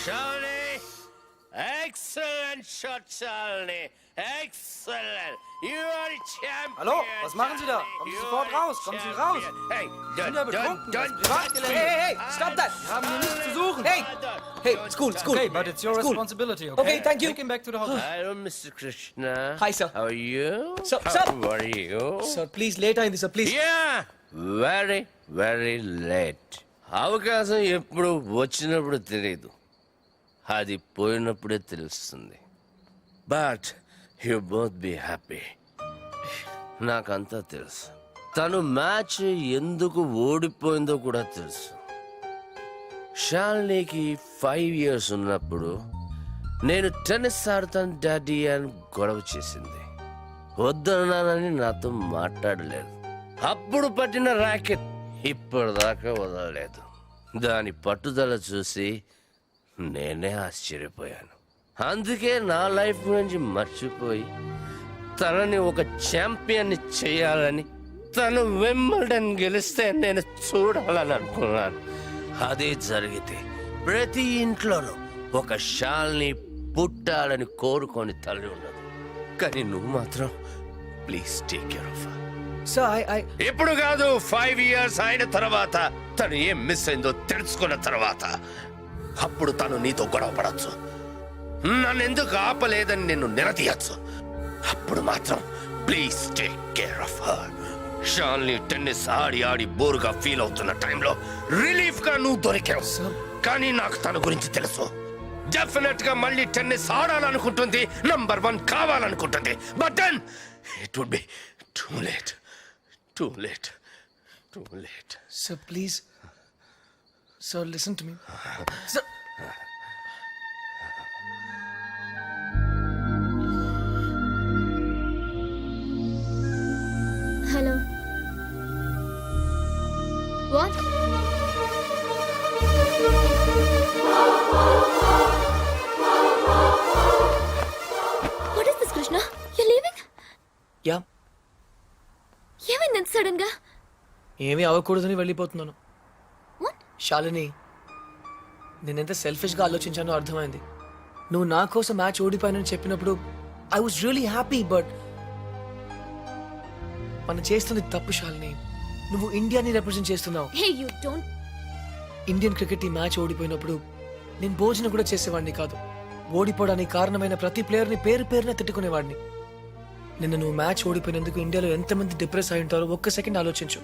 Shalini, excellent shot, Shalini. Excellent. You are a champion. Hallo, was machen Sie da? Kommen Sie sofort raus, kommen Sie raus. Hey, Sie sind ja betrunken, das ist Privatgelände. Hey, stop that! Wir haben hier nichts zu suchen. Hey, it's cool. Okay, but it's your School. responsibility, okay? Okay, thank you. Take him back to the hotel. Hello, Mr. Krishna. Hi, sir. How are you? Sir, How are you? Sir, please, later in this, sir, please. Yeah, very, very late. అవకాశం ఎప్పుడు వచ్చినప్పుడు తెలియదు, అది పోయినప్పుడే తెలుస్తుంది. But you both be happy. నాకంతా తెలుసు. తను match ఎందుకు ఓడిపోయిందో కూడా తెలుసు. షాలినికి 5 years ఉన్నప్పుడు నేను టెన్నిస్ ఆడతాను డాడీ అని గొడవ చేసింది. వద్దన్నానని నాతో మాట్లాడలేదు. అప్పుడు పట్టిన ర్యాకెట్ ఇప్పటిదాకా వదలలేదు. దాని పట్టుదల చూసి నేనే ఆశ్చర్యపోయాను. అందుకే నా లైఫ్ గురించి మర్చిపోయి తనని ఒక ఛాంపియన్ని చేయాలని, తను వింబల్డన్ గెలిస్తే నేను చూడాలని అనుకున్నాను. అదే జరిగితే ప్రతి ఇంట్లోనూ ఒక షాల్ని పుట్టాలని కోరుకొని తల్లి ఉండదు. కానీ నువ్వు మాత్రం please take care of her. Sir, I... ఇప్పుడు కాదు, 5 years అయిన తర్వాత, తను ఏం మిస్ అయిందో తెలుసుకున్న తర్వాత అప్పుడు తను నీతో గొడవ పడచ్చు, నన్ను ఎందుకు ఆపలేదని నిన్ను నిలదీయచ్చు. అప్పుడు మాత్రం please take care of her. షాల్ని టెన్నిస్ ఆడి ఆడి బోరుగా ఫీల్ అవుతున్న టైంలో రిలీఫ్ గా నువ్వు దొరికావు. కానీ నాకు తన గురించి తెలుసు. డెఫినెట్ గా మళ్ళీ టెన్నిస్ ఆడాలనుకుంటుంది, నంబర్ 1 కావాలనుకుంటుంది. But then it would be too late. Too late. Too late. Sir, please. Sir, listen to me. Sir. Hello. What? What is this, Krishna? You're leaving? Yeah. ఏమైంది సడన్ గా? ఏమీ అవ్వకూడదని వెళ్ళిపోతున్నాను. What? Shalini, నేనెంత సెల్ఫిష్గా ఆలోచించానో అర్థమైంది. నువ్వు నా కోసం మ్యాచ్ ఓడిపోయానని చెప్పినప్పుడు I was really happy. But మనం చేస్తుంది తప్పు శాలిని. నువ్వు ఇండియాని రిప్రజెంట్ చేస్తున్నావు. Hey, you don't. Indian cricket ఈ మ్యాచ్ ఓడిపోయినప్పుడు నేను భోజనం కూడా చేసేవాడిని కాదు. ఓడిపోవడానికి కారణమైన ప్రతి ప్లేయర్ని పేరు పేరున తిట్టుకునేవాడిని. నిన్న నువ్వు మ్యాచ్ ఓడిపోయినందుకు ఇండియాలో ఎంతమంది డిప్రెస్ అయి ఉంటారో ఒక్క సెకండ్ ఆలోచించు.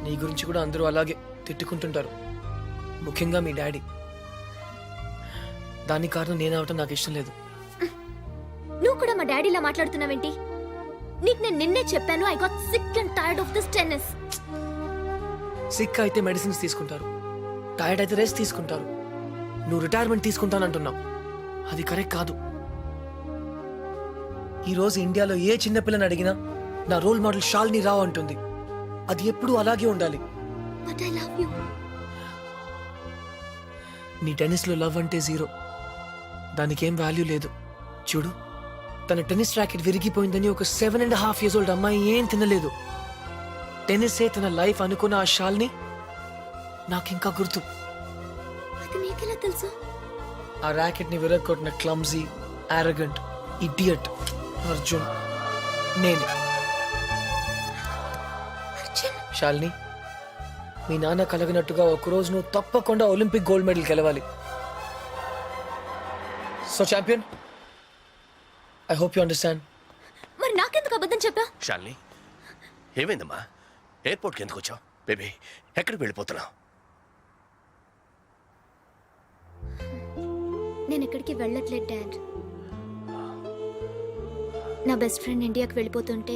నీ గురించి కూడా అందరూ అలాగే తిట్టుకుంటుంటారు, ముఖ్యంగా మీ డాడీ. దానికి కారణం నేనవటం నాకు ఇష్టం లేదు. నువ్వు కూడా మా డాడీలా మాట్లాడుతున్నావేంటి? నీకు నేను నిన్నే చెప్పాను, I got sick and tired of this tennis. Sick అయితే మెడిసిన్స్ తీసుకుంటారు, టైర్డ్ అయితే రెస్ట్ తీసుకుంటారు. నువ్వు రిటైర్మెంట్ తీసుకుంటానంటున్నావు, అది కరెక్ట్ కాదు. ఈ రోజు ఇండియాలో ఏ చిన్నపిల్లని అడిగినా నా రోల్ మోడల్ షాలిని రావు అంటుంది. అది ఎప్పుడూ అలాగే ఉండాలి. But I love you. నీ టెన్నిస్లో లవ్ అంటే 0. దానికేం వాల్యూ లేదు. చూడు, తన టెన్నిస్ ర్యాకెట్ విరిగిపోయిందని ఒక 7.5 years old అమ్మాయి ఏం తినలేదు. టెన్నిసే తన లైఫ్ అనుకున్న ఆ షాల్ని నాకింకా గుర్తు. అది నీకెలా తెలుసు? ఆ ర్యాకెట్ ని విరగొట్టిన క్లమ్జీ, ఆరగెంట్, ఇడియట్ అర్జున్ నేనే. అర్జున్, శాలిని, మీ నాన్న కలగినట్టుగా ఒకరోజు నువ్వు తప్పకుండా ఒలింపిక్ గోల్డ్ మెడల్ గెలవాలి. So champion, I hope you understand. మరి నాకెందుకు అబద్ధం చెప్పా? షాలిని, ఏమైందమ్మా? ఎయిర్పోర్ట్కి ఎందుకు వచ్చావు? బేబీ, ఎక్కడికి వెళ్ళిపోతున్నావు? నేను ఎక్కడికి వెళ్ళట్లేదు డాడ్. నా బెస్ట్ ఫ్రెండ్ ఇండియాకి వెళ్ళిపోతుంటే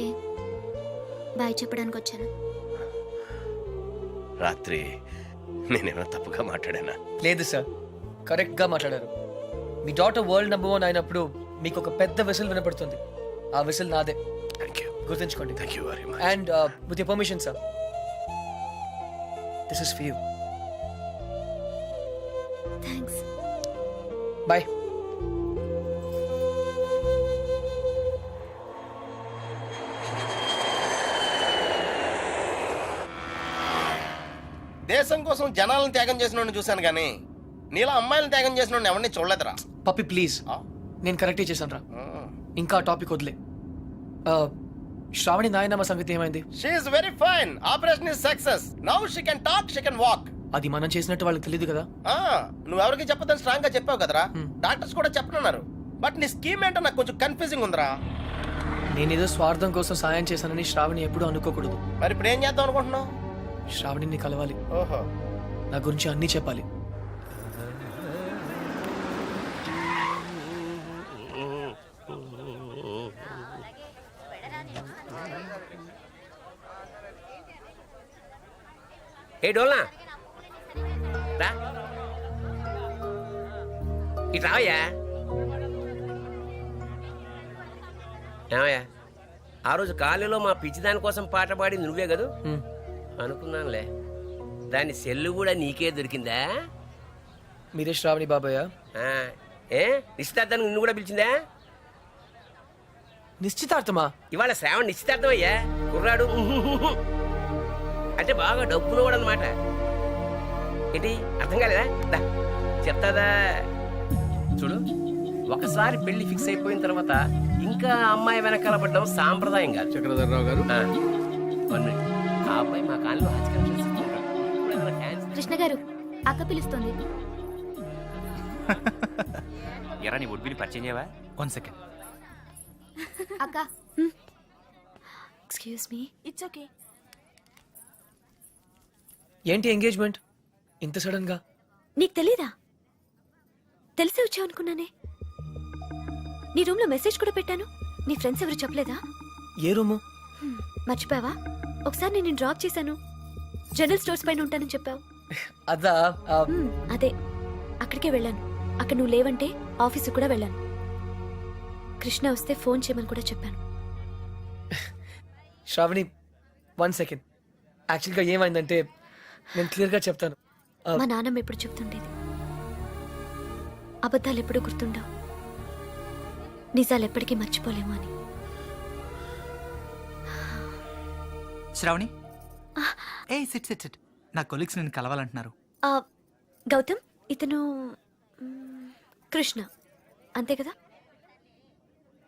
బాయ్ చెప్పడానికి వచ్చాను. రాత్రి నేనేమైనా తప్పుగా మాట్లాడానా? లేదు సార్, కరెక్ట్ గా మాట్లాడారు. మీ డాటర్ వరల్డ్ నంబర్ 1 అయినప్పుడు మీకు ఒక పెద్ద విసిల్ వినపడుతుంది. ఆ విసిల్ నాదే. Thank you. గుర్తుంచుకోండి. Thank you very much. And with your permission sir, this is for you. Thanks. Bye. దేశం కోసం జనాలను త్యాగం చేసిన చూశాను కానీ నీలా అమ్మాయిలను త్యాగం చేసిన ఎవరిని చూడలేదురా. పప్పి ప్లీజ్, నేను కరెక్టే చేశాను రా. ఇంకా టాపిక్ వదిలే. శ్రావణి నాయనమ్మ సంగతి ఏమైంది? She's very fine. Operation is success. Now she can talk, she can walk. అది మనం చేసినట్టు వాళ్ళకి తెలియదు కదా. నువ్వెవరికి చెప్పదని స్ట్రాంగ్ గా చెప్పావు కదరా. డాక్టర్స్ కూడా చెప్పనున్నారు. బట్ నీ స్కీమ్ ఏంటో నాకు కొంచెం కన్ఫ్యూజింగ్ ఉందిరా. నేనేదో స్వార్థం కోసం సాయం చేశానని శ్రావణి ఎప్పుడూ అనుకోకూడదు. మరి ఇప్పుడు ఏం చేద్దాం అనుకుంటున్నావు? శ్రావణిని కలవాలి, ఓహో, నా గురించి అన్నీ చెప్పాలి. ఏ డోల్నా రా, ఇటు రావయ్యా. ఏమయ్యా, ఆ రోజు కాలేజీలో మా పిచ్చి దాని కోసం పాట పాడింది నువ్వే కదూ? అనుకున్నానులే. దాని సెల్లు కూడా నీకే దొరికిందా? మీరే శ్రావణి బాబాయ్? ఆ, ఏ నిశ్చితార్థానికి నిన్ను కూడా పిలిచిందా? నిశ్చితార్థమా? ఇవాళ శ్రావణ నిశ్చితార్థం అయ్యా. కుర్రాడు అంటే బాగా డబ్బునోడు అనమాట. ఏంటి అర్థం కాలేదా? దా చెప్తాదా చూడు. ఒకసారి పెళ్లి ఫిక్స్ అయిపోయిన తర్వాత ఇంకా అమ్మాయి వెనకాల పడ్డం సాంప్రదాయం కాదు. చక్రధర్రావు గారు, ఆ అబ్బాయి మా కాలంలో కృష్ణ గారు, అక్క పిలుస్తుంది. ఎరా నీ ఉడ్బిని పరిచయం చేయవా? 1 సెకండ్. అక్క, ఎక్స్క్యూజ్ మీ. It's okay. ఏంటి ఎంగేజ్మెంట్ ఇంత సడన్ గా? నీకు తెలీదా? తెలిసే వచ్చావు అనుకున్నానే. నీ రూమ్ లో మెసేజ్ కూడా పెట్టాను. నీ ఫ్రెండ్స్ ఎవరు చెప్పలేదా? ఏ రూము? మర్చిపోయావా? ఒకసారి నేను డ్రాప్ చేశాను. జనరల్ స్టోర్స్ పైన ఉంటానని చెప్పావు. అదా? అదే, అక్కడికే వెళ్ళాను. అక్కడ నువ్వు లేవంటే ఆఫీసు కూడా వెళ్ళాను. కృష్ణ వస్తే ఫోన్ చేయమని కూడా చెప్పాను. శ్రావణి 1 సెకండ్. యాక్చువల్గా ఏమైందంటే నేను క్లియర్గా చెప్తాను. మా నాన్నమ్మ ఎప్పుడు చెప్తుండేది, అబద్ధాలు ఎప్పుడు గుర్తుండవు, నిజాలు ఎప్పటికీ మర్చిపోలేము అని. శ్రావణి, ఏ సిట్ సిట్ సిట్. నా కొలీగ్స్ నేను కలవాలంటున్నారు. ఆ, గౌతమ్, ఇతను కృష్ణ, అంతే కదా?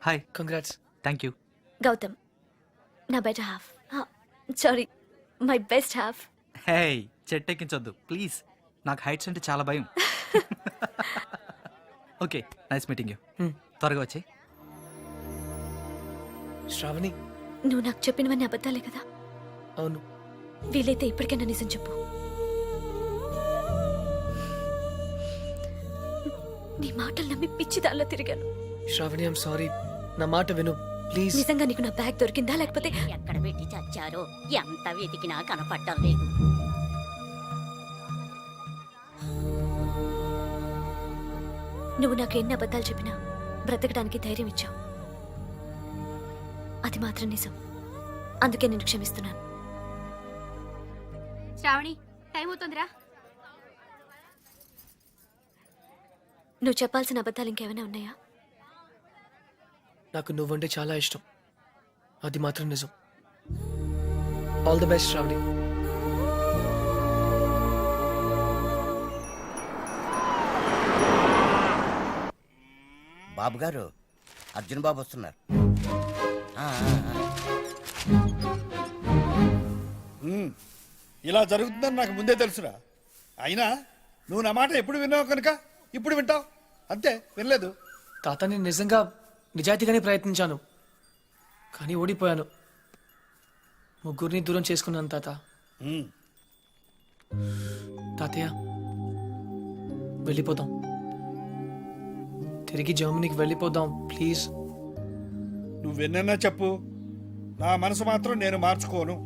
Hi. Congrats. Thank you. Gautam నా better half. Sorry, my best half. Hey, చెట్టెక్కించొద్దు ప్లీజ్. నాకు హైట్స్ అంటే చాలా భయం. Okay, nice meeting you. త్వరగా వచ్చి. శ్రావణి, నువ్వు నాకు చెప్పినవన్నీ అబద్ధాలే కదా? అవును. వీలైతే ఇప్పటికైనా నిజం చెప్పు. నీ మాటలు నమ్మి పిచ్చిదాల్లో తిరిగాను. Shravani, I'm sorry. నా మాట విను ప్లీజ్. నిజంగా నీకు నా బ్యాగ్ దొరికిందా, లేకపోతే ఎక్కడ పెట్టి చచ్చారో ఎంత వెతికినా కనపడటం లేదు. నువ్వు నాకు ఎన్ని అబద్ధాలు చెప్పినా బ్రతకడానికి ధైర్యం ఇచ్చావు. అది మాత్రం నిజం. అందుకే నేను క్షమిస్తున్నాను. శ్రావణి, టైం అవుతుందిరా. నువ్వు చెప్పాల్సిన అబద్ధాలు ఇంకేమైనా ఉన్నాయా? నాకు నువ్వంటే చాలా ఇష్టం, అది మాత్రం నిజం. All the best Sravani. Babu garu, Arjun బాబు వస్తున్నారు. ఇలా జరుగుతుందని నాకు ముందే తెలుసురా. అయినా నువ్వు నా మాట ఎప్పుడు విన్నావు కనుక ఇప్పుడు వింటావు అంతే. వినలేదు. తాత, నేను నిజంగా నిజాయితీగానే ప్రయత్నించాను, కానీ ఓడిపోయాను. ముగ్గురిని దూరం చేసుకున్నాను తాత. తాతయ్య, వెళ్ళిపోదాం. తిరిగి జర్మనీకి వెళ్ళిపోదాం ప్లీజ్. నువ్వెన్నైనా చెప్పు, నా మనసు మాత్రం నేను మార్చుకోను.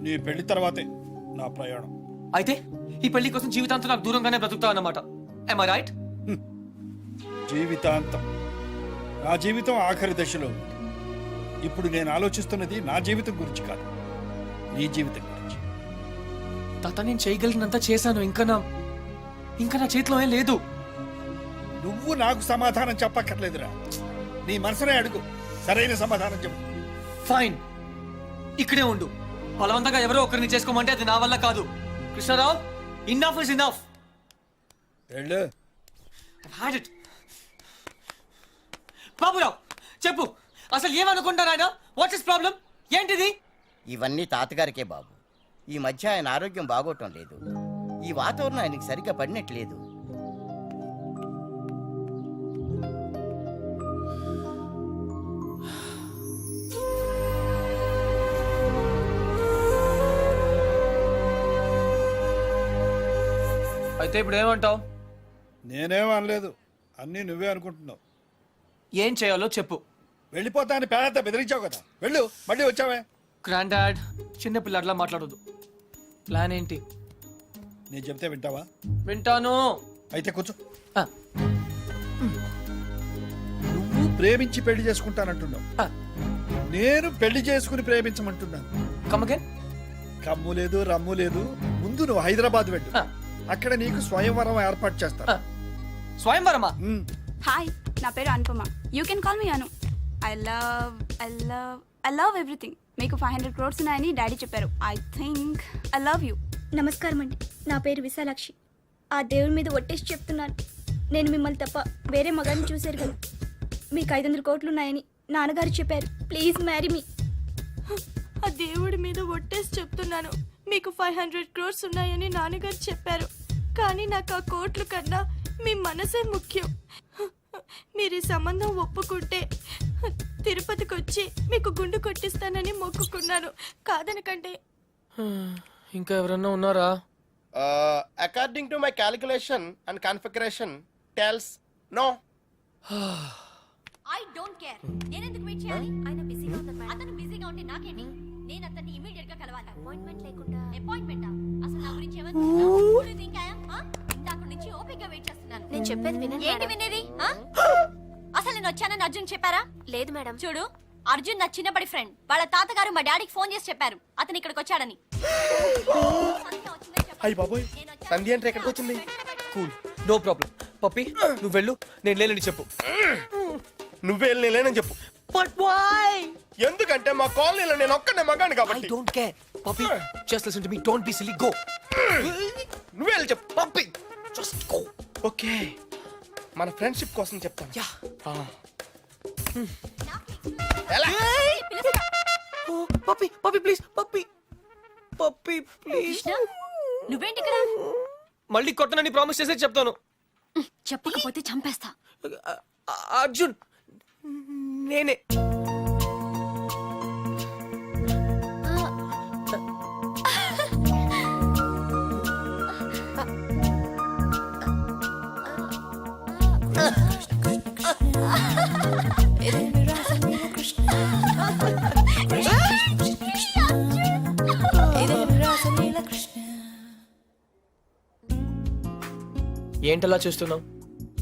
నీ పెళ్లి తర్వాతే నా ప్రయాణం. అయితే ఈ పెళ్లి కోసం జీవితాంతం నాకు దూరంగానే బ్రతుకుతావు అన్నమాట. Am I right? జీవితాంతం. నా జీవితం ఆఖరి దశలో ఉంది. ఇప్పుడు నేను ఆలోచిస్తున్నది నా జీవితం గురించి కాదు, నీ జీవితం గురించి. తాత, నేను చేయగలిగినంత చేశాను. ఇంకా నా చేతిలో ఏం లేదు. నువ్వు నాకు సమాధానం చెప్పక్కర్లేదురా. నీ మనసునే అడుగు, సరైన సమాధానం చెప్పు. ఫైన్, ఇక్కడే ఉండు. బలవంతంగా ఎవరో ఒకరిని చేసుకోమంటే అది నా వల్ల కాదు. Krishnarao, enough is enough. వెళ్ళు. బాబురావు చెప్పు, అసలు ఏమనుకుంటారు ఆయన? What's is problem? ఏంటిది? ఇవన్నీ తాతగారికే బాబు. ఈ మధ్య ఆయన ఆరోగ్యం బాగోటం లేదు. ఈ వాతావరణం ఆయనకి సరిగ్గా పడినట్లేదు. అయితే ఇప్పుడు ఏమంటావు? నేనేం అనలేదు, అన్నీ నువ్వే అనుకుంటున్నావు. ఏం చేయాలో చెప్పు. వెళ్ళిపోతా అని పేద బెదిరించావు కదా, వెళ్ళు. మళ్ళీ వచ్చావే. గ్రాండ్ డాడ్, చిన్న పిల్లట్లా మాట్లాడదు. ప్లాన్ ఏంటి? నేను చెప్తే వింటావా? వింటాను. అయితే కూర్చో. ఆ, నువ్వు ప్రేమించి పెళ్లి చేసుకుంటానంటున్నావు, ఆ, నేను పెళ్లి చేసుకుని ప్రేమించమంటున్నాను. come again? కమ్ము లేదు, రమ్ము లేదు. ముందు నువ్వు హైదరాబాద్ వెళ్ళు. ఆ. అక్కడ నీకు స్వయంవరం ఏర్పాటు చేస్తాను. ఆ. స్వయంవరమా? ఉమ్. హాయ్, నా పేరు Anupama. You can call me Anu. I love everything. మీకు 500 crores ఉన్నాయని డాడీ చెప్పారు. I think I love you. నమస్కారం అండి, నా పేరు విశాలాక్షి. ఆ దేవుడి మీద ఒట్టేసి చెప్తున్నాను, నేను మిమ్మల్ని తప్ప వేరే మగాన్ని చూశారు కదా. మీకు 500 కోట్లు ఉన్నాయని నాన్నగారు చెప్పారు. Please marry me. ఆ దేవుడి మీద ఒట్టేసి చెప్తున్నాను, మీకు 500 crores ఉన్నాయని నాన్నగారు చెప్పారు. కానీ నాకు ఆ కోట్లు కన్నా మీ మనసే ముఖ్యం. మీరు ఈ సంబంధం ఒప్పుకుంటే తిరుపతికి వచ్చి మీకు గుండు కొట్టిస్తానని మొక్కుకున్నాను. కాదనకండి. ఇంకా ఎవరన్నా ఉన్నారా? According to my calculation and configuration tells no. I don't care. నేను ఎందుకు వెయిట్ చేయాలి? ఆయన బిజీగా ఉన్నారు మేడం. అతను బిజీగా ఉంటే నాకేంటి? నేను అతన్ని ఇమిడియట్ గా కలవాలి. అపాయింట్మెంట్ లేకుండా. అపాయింట్మెంటా? అసలు నా గురించి ఏమనుకుంటున్నావు? ఇందాక నుంచి ఓపిక వెయిట్ చేస్తున్నాను. నేను చెప్పేది వినండి. ఏంటి వినేది? అసలు నేను వచ్చానని అర్జున్ చెప్పారా? లేదు మేడం. చూడు, అర్జున్ నా చిన్నప్పటి ఫ్రెండ్. వాళ్ళ తాతగారు మా డాడీకి ఫోన్ చేసి చెప్పారు అతను ఇక్కడికి వచ్చాడని. అయ్యి బాబోయ్, సంధ్య అంటే ఎక్కడికి వచ్చింది? Cool, no problem. పప్పి నువ్వు వెళ్ళు, నేను లేనని చెప్పు. నువ్వే లేనని చెప్పు. But why? ఎందుకంటే మా కాలనీలో నేను ఒక్కనే మగాను ఐ కాబట్టి. Don't care. Pappi just listen to me, don't be silly, go. నువ్వే వెళ్ళి చెప్పు. Pappi just go. ఓకే, మన ఫ్రెండ్షిప్ కోసం చెప్తాను. యా. ఎలా? Pappi Pappi please, Pappi Pappi please. కృష్ణ, నువ్వేంటి ఇక్కడ? మళ్ళీ కొట్టనని ప్రామిస్ చేసి చెప్తాను. చెప్పకపోతే చంపేస్తా. అర్జున్, నేనే. ఏంటలా చూస్తున్నావు?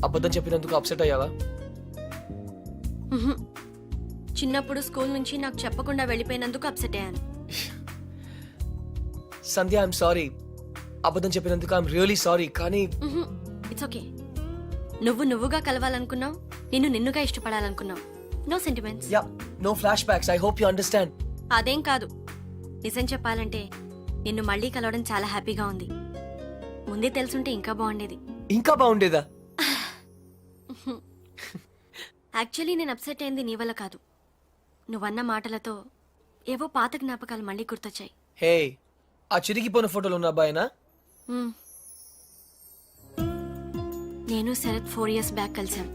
అబద్ధం చెప్పినందుకు అప్సెట్ అయ్యావా? చిన్నప్పుడు స్కూల్ నుంచి నాకు చెప్పకుండా వెళ్ళిపోయినందుకు అప్సెట్ అయ్యాను. Sandhya, I'm sorry. అబద్ధం చెప్పినందుకు ఐఎమ్ రియలీ సారీ. కానీ ఇట్స్ ఓకే. నువ్వు నువ్వుగా కలవాలనుకున్నావు, నిన్ను నిన్నుగా ఇష్టపడాలనుకున్నావు. No sentiments. Yeah, no flashbacks. I hope you understand. అదేం కాదు. నిజం చెప్పాలంటే నిన్ను మళ్ళీ కలవడం చాలా హ్యాపీగా ఉంది. ముందే తెలుసుంటే ఇంకా బాగుండేది. ఇంకా బాగుండేదా? యాక్చువల్లీ నేను అప్సెట్ అయింది నీ వల్ల కాదు. నువ్వన్న మాటలతో ఏవో పాత జ్ఞాపకాలు మళ్ళీ గుర్తొచ్చాయి. హే, ఆ చిరిగిపోయిన ఫోటోలు ఉన్న అబ్బాయినా? మ్మ్. నేను శరత్ 4 years బ్యాక్ కలిసాం.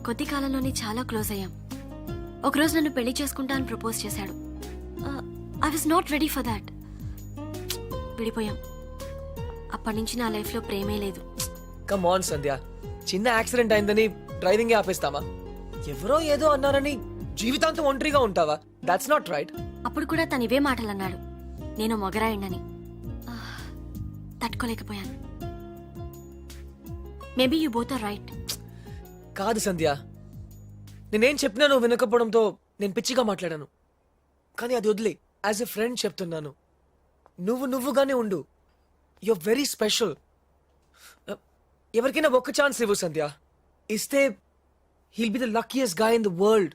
కొద్ది కాలంలోనే చాలా క్లోజ్ అయ్యాం. ఒకరోజు నన్ను పెళ్లి చేసుకుంటా అని ప్రపోజ్ చేశాడు. I was not ready for that. విడిపోయాం. అప్పటి నుంచి నా లైఫ్లో ప్రేమే లేదు. కమ్ ఆన్ సంధ్య, చిన్న యాక్సిడెంట్ అయిందని డ్రైవింగ్ ఆపేస్తామా? ఎవరో ఏదో అన్నారని జీవితాంతం ఒంటరిగా ఉంటావా? That's not right. అప్పుడు కూడా తను ఇవే మాటలు అన్నాడు, నేను మొగరాయండని. తట్టుకోలేకపోయాను. Maybe you both are right. కాదు సంధ్య, నేనేం చెప్పినా నువ్వు వినకపోవడంతో నేను పిచ్చిగా మాట్లాడాను. కానీ అది వదిలే, యాజ్ ఎ ఫ్రెండ్ చెప్తున్నాను. నువ్వుగానే ఉండు. Your very special. ఎవరికైనా ఒక్క ఛాన్స్ ఇవ్వు సంధ్య. ఇస్తే he'll be the luckiest guy in the world.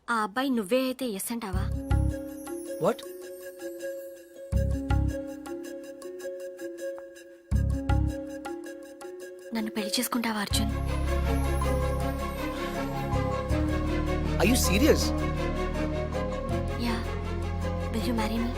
ఆ అబ్బాయి నువ్వే అయితే ఎస్ అంటావా? వాట్? నన్ను పెళ్లి చేసుకుంటావా Arjun? I you serious? Yeah, will you marry me?